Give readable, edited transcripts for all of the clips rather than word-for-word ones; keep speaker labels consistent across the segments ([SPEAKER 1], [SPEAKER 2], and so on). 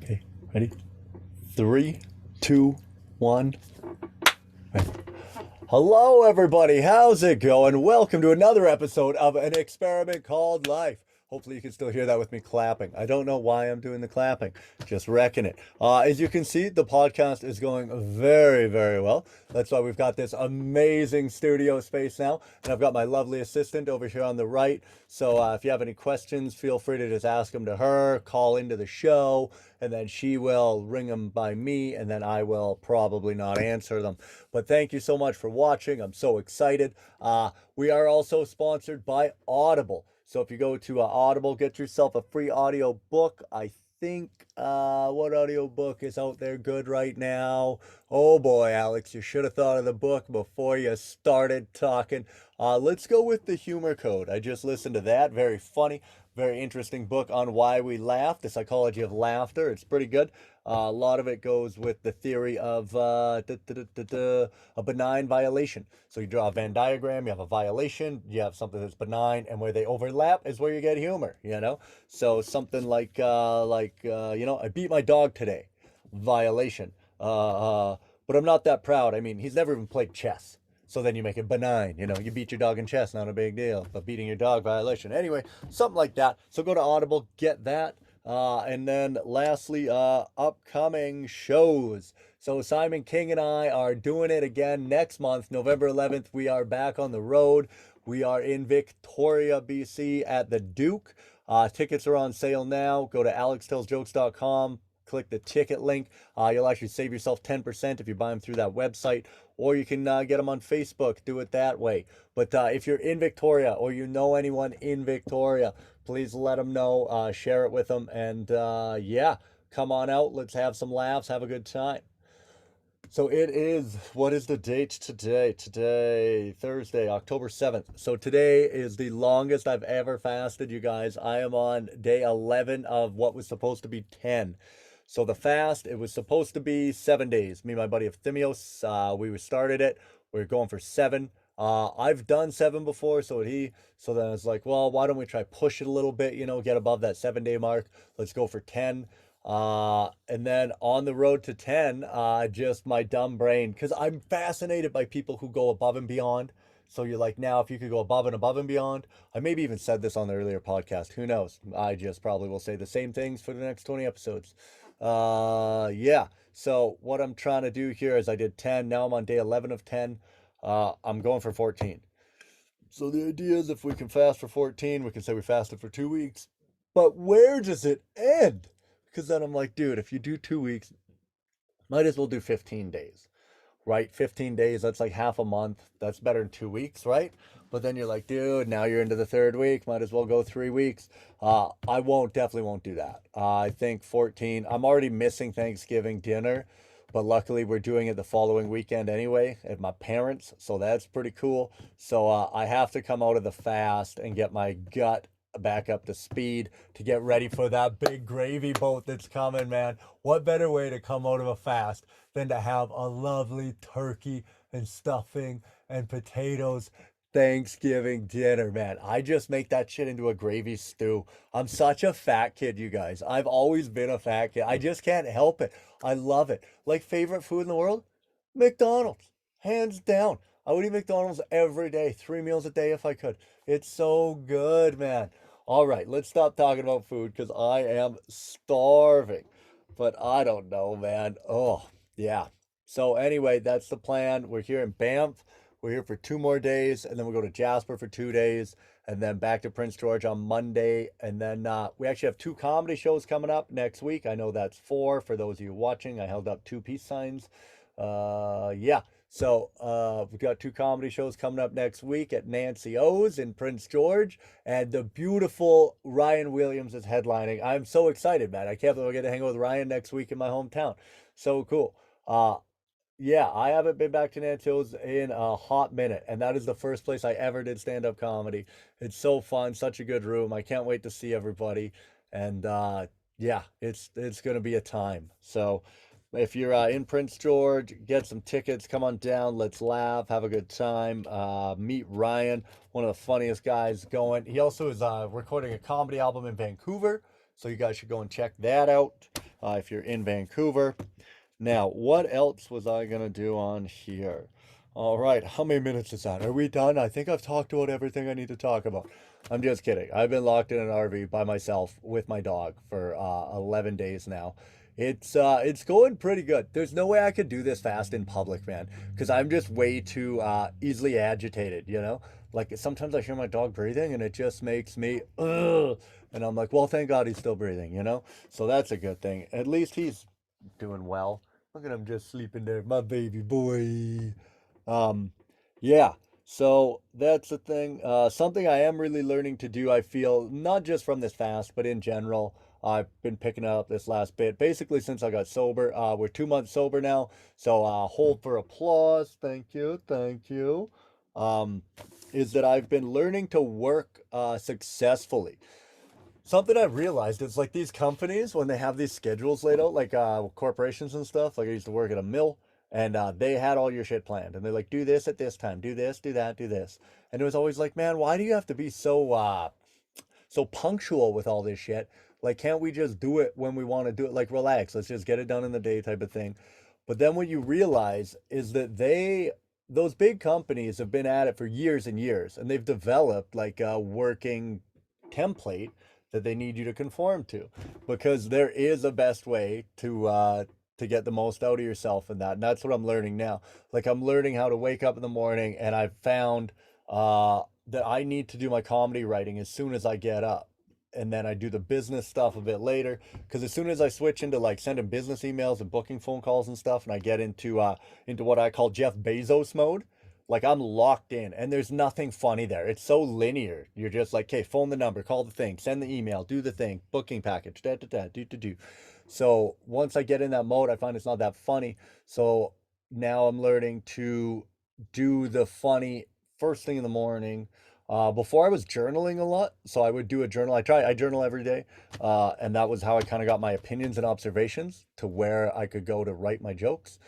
[SPEAKER 1] Okay, ready? 3, 2, 1. Right. Hello, everybody. How's it going? Welcome to another episode of An Experiment Called Life. Hopefully, you can still hear that with me clapping. I don't know why I'm doing the clapping, just wrecking it. As you can see, the podcast is going very, very well. That's why we've got this amazing studio space now. And I've got my lovely assistant over here on the right. So if you have any questions, feel free to just ask them to her, call into the show, and then she will ring them by me, and then I will probably not answer them. But thank you so much for watching. I'm so excited. We are also sponsored by Audible. So if you go to Audible, get yourself a free audio book. I think what audio book is out there good right now? Oh boy, Alex, you should have thought of the book before you started talking. Let's go with The Humor Code. I just listened to that. Very funny, very interesting book on why we laugh, the psychology of laughter. It's pretty good. A lot of it goes with the theory of a benign violation. So you draw a Venn diagram, you have a violation, you have something that's benign, and where they overlap is where you get humor, you know? So something like I beat my dog today, violation. But I'm not that proud. I mean, he's never even played chess. So then you make it benign. You beat your dog in chess, not a big deal. But beating your dog, violation. Anyway, something like that. So go to Audible, get that. And then lastly, upcoming shows. So Simon King and I are doing it again next month, November 11th. We are back on the road. We are in Victoria, BC at the Duke. Tickets are on sale now. Go to alextellsjokes.com. Click the ticket link. You'll actually save yourself 10% if you buy them through that website, or you can get them on Facebook. Do it that way. But if you're in Victoria or you know anyone in Victoria, please let them know. Share it with them. And yeah, come on out. Let's have some laughs. Have a good time. So it is, what is the date today? Today, Thursday, October 7th. So today is the longest I've ever fasted, you guys. I am on day 11 of what was supposed to be 10. So the fast, it was supposed to be 7 days. Me and my buddy Efthymios, we started it. We're going for 7. I've done 7 before, so then it's like, well, why don't we try push it a little bit, get above that 7 day mark. Let's go for 10. And then on the road to 10, just my dumb brain, because I'm fascinated by people who go above and beyond. So you're like, now, if you could go above and beyond, I maybe even said this on the earlier podcast. Who knows? I just probably will say the same things for the next 20 episodes. Yeah. So what I'm trying to do here is I did 10. Now I'm on day 11 of 10. I'm going for 14. So the idea is if we can fast for 14, we can say we fasted for 2 weeks. But where does it end? Because then I'm like, dude, if you do 2 weeks, might as well do 15 days, right? 15 days, that's like half a month. That's better than 2 weeks, right? But then you're like, dude, now you're into the third week. Might as well go 3 weeks. Definitely won't do that. I think 14. I'm already missing Thanksgiving dinner, but luckily we're doing it the following weekend anyway at my parents. So that's pretty cool. So I have to come out of the fast and get my gut back up to speed to get ready for that big gravy boat that's coming, man. What better way to come out of a fast than to have a lovely turkey and stuffing and potatoes Thanksgiving dinner, man. I just make that shit into a gravy stew. I'm such a fat kid, you guys. I've always been a fat kid. I just can't help it. I love it. Like, favorite food in the world? McDonald's. Hands down. I would eat McDonald's every day, 3 meals a day if I could. It's so good, man. All right, let's stop talking about food because I am starving. But I don't know, man. Oh, yeah. So anyway, that's the plan. We're here in Banff. We're here for 2 more days, and then we'll go to Jasper for 2 days, and then back to Prince George on Monday. And then we actually have 2 comedy shows coming up next week. I know that's 4 for those of you watching. I held up 2 peace signs. Yeah. So we've got 2 comedy shows coming up next week at Nancy O's in Prince George, and the beautiful Ryan Williams is headlining. I'm so excited, man. I can't believe I get to hang out with Ryan next week in my hometown. So cool. Yeah, I haven't been back to Nancy O's in a hot minute, and that is the first place I ever did stand-up comedy. It's so fun, such a good room. I can't wait to see everybody, and yeah, it's gonna be a time. So. If you're in Prince George, get some tickets, come on down, let's laugh, have a good time. Meet Ryan, one of the funniest guys going. He also is recording a comedy album in Vancouver, so you guys should go and check that out if you're in Vancouver. Now, what else was I gonna do on here? All right, how many minutes is that? Are we done? I think I've talked about everything I need to talk about. I'm just kidding. I've been locked in an RV by myself with my dog for 11 days now. It's going pretty good. There's no way I could do this fast in public, man, because I'm just way too easily agitated, you know? Like sometimes I hear my dog breathing and it just makes me ugh, and I'm like, well, thank God he's still breathing, you know? So that's a good thing. At least he's doing well. Look at him just sleeping there, my baby boy. Um, yeah. So that's the thing. Something I am really learning to do, I feel, not just from this fast, but in general. I've been picking up this last bit, basically since I got sober. We're 2 months sober now, so hold for applause. Thank you, thank you. Um, is that I've been learning to work successfully. Something I've realized is like these companies, when they have these schedules laid out, like corporations and stuff, like I used to work at a mill and they had all your shit planned. And they're like, do this at this time, do this, do that, do this. And it was always like, man, why do you have to be so punctual with all this shit? Like, can't we just do it when we want to do it? Like, relax, let's just get it done in the day type of thing. But then what you realize is that those big companies have been at it for years and years, and they've developed like a working template that they need you to conform to, because there is a best way to get the most out of yourself in that. And that's what I'm learning now. Like I'm learning how to wake up in the morning, and I've found that I need to do my comedy writing as soon as I get up. And then I do the business stuff a bit later. Because as soon as I switch into like sending business emails and booking phone calls and stuff, and I get into what I call Jeff Bezos mode, like I'm locked in and there's nothing funny there. It's so linear. You're just like, okay, phone the number, call the thing, send the email, do the thing, booking package, da da da, do do do. So once I get in that mode, I find it's not that funny. So now I'm learning to do the funny first thing in the morning. Before I was journaling a lot, so I would do a journal. I journal every day, and that was how I kind of got my opinions and observations to where I could go to write my jokes.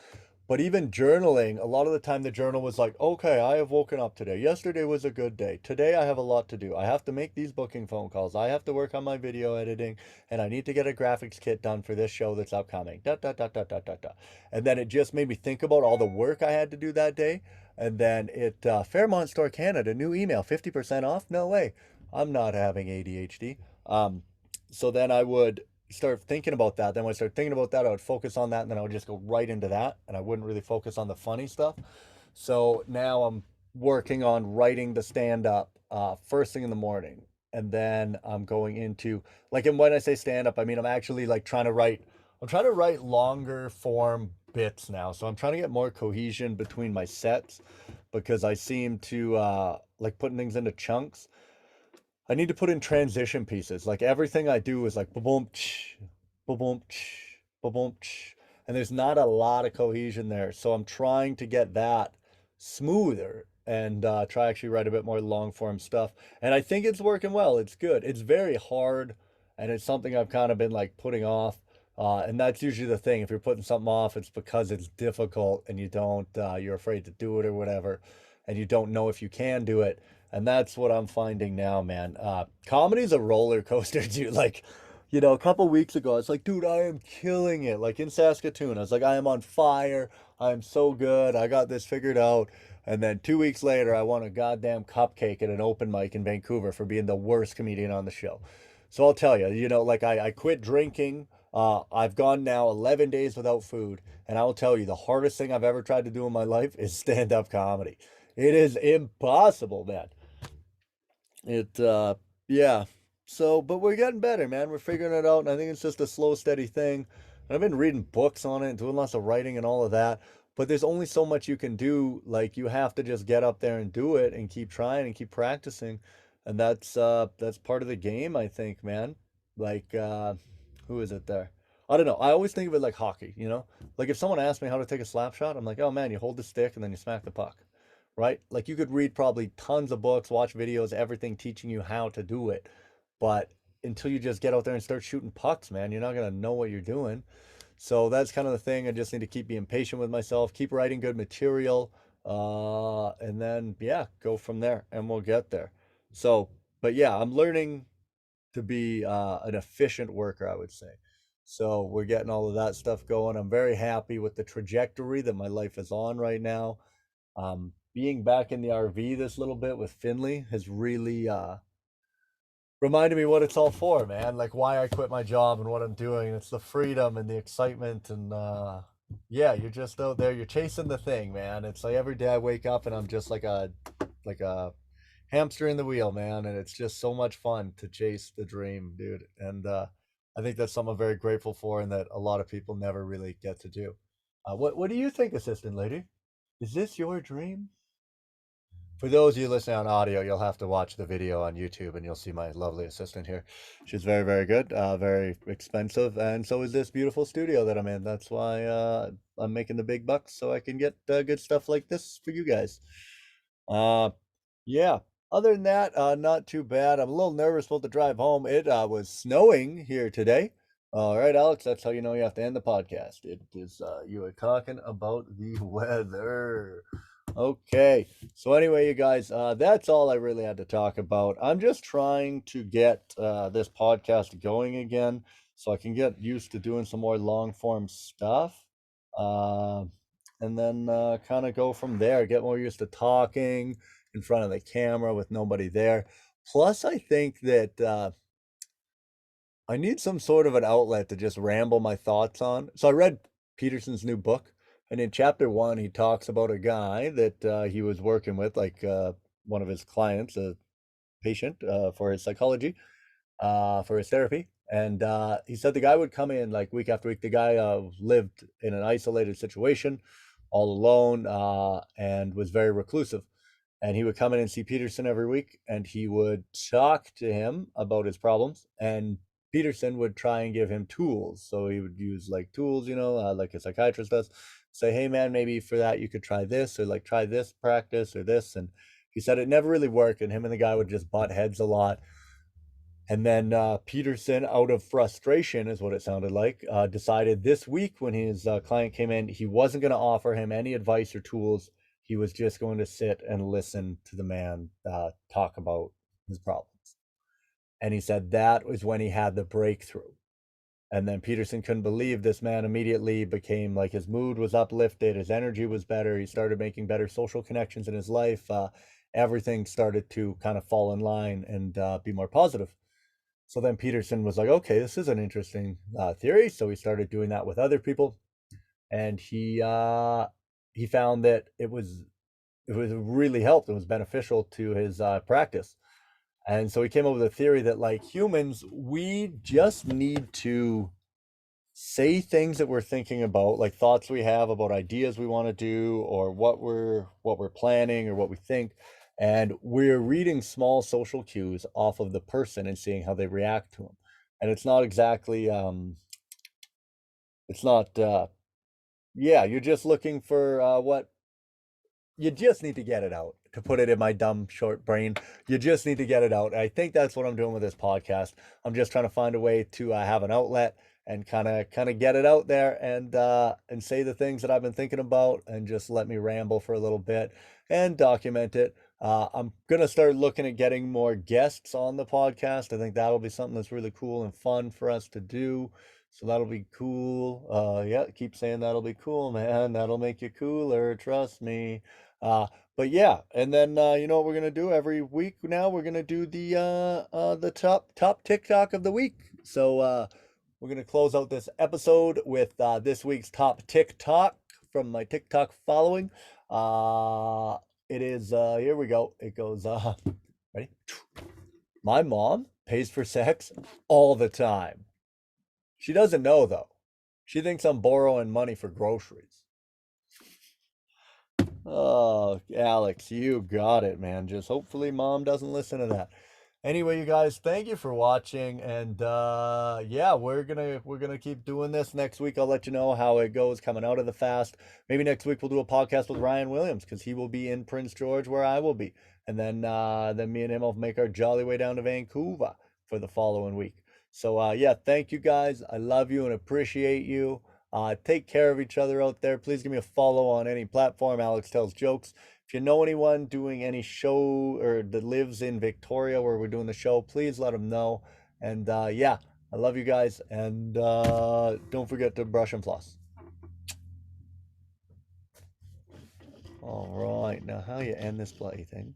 [SPEAKER 1] But even journaling, a lot of the time the journal was like, okay, I have woken up today. Yesterday was a good day. Today I have a lot to do. I have to make these booking phone calls. I have to work on my video editing, and I need to get a graphics kit done for this show that's upcoming. Da, da, da, da, da, da, da. And then it just made me think about all the work I had to do that day. And then Fairmont Store Canada, new email, 50% off? No way. I'm not having ADHD. So then I would start thinking about that. Then when I start thinking about that, I would focus on that, and then I would just go right into that, and I wouldn't really focus on the funny stuff. So now I'm working on writing the stand up first thing in the morning, and then I'm going into like, and when I say stand up, I mean I'm actually like trying to write. I'm trying to write longer form bits now, so I'm trying to get more cohesion between my sets because I seem to like putting things into chunks. I need to put in transition pieces. Like everything I do is like boom, boom, boom, and there's not a lot of cohesion there. So I'm trying to get that smoother and try actually write a bit more long form stuff. And I think it's working well. It's good. It's very hard, and it's something I've kind of been like putting off. And that's usually the thing. If you're putting something off, it's because it's difficult and you don't, you're afraid to do it or whatever, and you don't know if you can do it. And that's what I'm finding now, man. Comedy's a roller coaster, dude. Like, a couple weeks ago, it's like, dude, I am killing it. Like in Saskatoon, I was like, I am on fire. I am so good. I got this figured out. And then 2 weeks later, I won a goddamn cupcake at an open mic in Vancouver for being the worst comedian on the show. So I'll tell you, like I quit drinking. I've gone now 11 days without food. And I will tell you, the hardest thing I've ever tried to do in my life is stand-up comedy. It is impossible, man. Yeah. So, but we're getting better, man. We're figuring it out, and I think it's just a slow, steady thing. And I've been reading books on it and doing lots of writing and all of that. But there's only so much you can do. Like you have to just get up there and do it and keep trying and keep practicing. And that's part of the game, I think, man. Like who is it there? I don't know. I always think of it like hockey. Like if someone asks me how to take a slap shot, I'm like, oh man, you hold the stick and then you smack the puck, right? Like you could read probably tons of books, watch videos, everything teaching you how to do it. But until you just get out there and start shooting pucks, man, you're not gonna know what you're doing. So that's kind of the thing. I just need to keep being patient with myself, keep writing good material, and then yeah, go from there, and we'll get there. So, but yeah, I'm learning to be an efficient worker, I would say. So we're getting all of that stuff going. I'm very happy with the trajectory that my life is on right now. Being back in the RV this little bit with Finley has really reminded me what it's all for, man. Like why I quit my job and what I'm doing. It's the freedom and the excitement and yeah, you're just out there, you're chasing the thing, man. It's like every day I wake up and I'm just like a hamster in the wheel, man, and it's just so much fun to chase the dream, dude. And I think that's something I'm very grateful for and that a lot of people never really get to do. What do you think, assistant lady? Is this your dream? For those of you listening on audio, you'll have to watch the video on YouTube and you'll see my lovely assistant here. She's very, very good, very expensive, and so is this beautiful studio that I'm in. That's why I'm making the big bucks so I can get good stuff like this for you guys. Uh, yeah. Other than that, not too bad. I'm a little nervous about the drive home. It was snowing here today. All right, Alex, that's how you know you have to end the podcast. It is you are talking about the weather. Okay. So anyway, you guys, that's all I really had to talk about. I'm just trying to get this podcast going again so I can get used to doing some more long form stuff. Uh, and then kind of go from there, get more used to talking in front of the camera with nobody there. Plus, I think that I need some sort of an outlet to just ramble my thoughts on. So I read Peterson's new book, and in chapter one, he talks about a guy that he was working with, like one of his clients, a patient for his psychology, for his therapy. And he said the guy would come in like week after week. The guy lived in an isolated situation, all alone, and was very reclusive. And he would come in and see Peterson every week, and he would talk to him about his problems. And Peterson would try and give him tools. So he would use like tools, like a psychiatrist does. Say, hey man, maybe for that you could try this, or like try this practice or this. And he said it never really worked, and him and the guy would just butt heads a lot. And then Peterson, out of frustration, is what it sounded like, decided this week when his client came in, he wasn't going to offer him any advice or tools. He was just going to sit and listen to the man talk about his problems. And he said that was when he had the breakthrough. And then Peterson couldn't believe this man immediately became like his mood was uplifted, his energy was better. He started making better social connections in his life. Everything started to kind of fall in line and be more positive. So then Peterson was like, okay, this is an interesting theory. So he started doing that with other people, and he found that it really helped. It was beneficial to his practice, and so he came up with a theory that like humans, we just need to say things that we're thinking about, like thoughts we have about ideas we want to do, or what we're planning, or what we think, and we're reading small social cues off of the person and seeing how they react to them. And it's not exactly it's not yeah, you're just looking for what you just need to get it out, to put it in my dumb short brain. You just need to get it out. I think that's what I'm doing with this podcast. I'm just trying to find a way to have an outlet and kind of get it out there and say the things that I've been thinking about, and just let me ramble for a little bit and document it. I'm gonna start looking at getting more guests on the podcast. I think that'll be something that's really cool and fun for us to do. So that'll be cool. Yeah, keep saying that'll be cool, man. That'll make you cooler, trust me. Uh, but yeah, and then you know what we're gonna do every week now? We're gonna do the top TikTok of the week. So we're gonna close out this episode with this week's top TikTok from my TikTok following. It is here we go. It goes ready? My mom pays for sex all the time. She doesn't know though. She thinks I'm borrowing money for groceries. Oh, Alex, you got it, man. Just hopefully mom doesn't listen to that. Anyway, you guys, thank you for watching, and yeah, we're gonna keep doing this. Next week I'll let you know how it goes coming out of the fast. Maybe next week we'll do a podcast with Ryan Williams, because he will be in Prince George where I will be. And then me and him will make our jolly way down to Vancouver for the following week. So yeah, thank you guys. I love you and appreciate you. Take care of each other out there. Please give me a follow on any platform. Alex Tells Jokes. If you know anyone doing any show or that lives in Victoria where we're doing the show, please let them know. And yeah, I love you guys. And don't forget to brush and floss. All right, now how you end this bloody thing?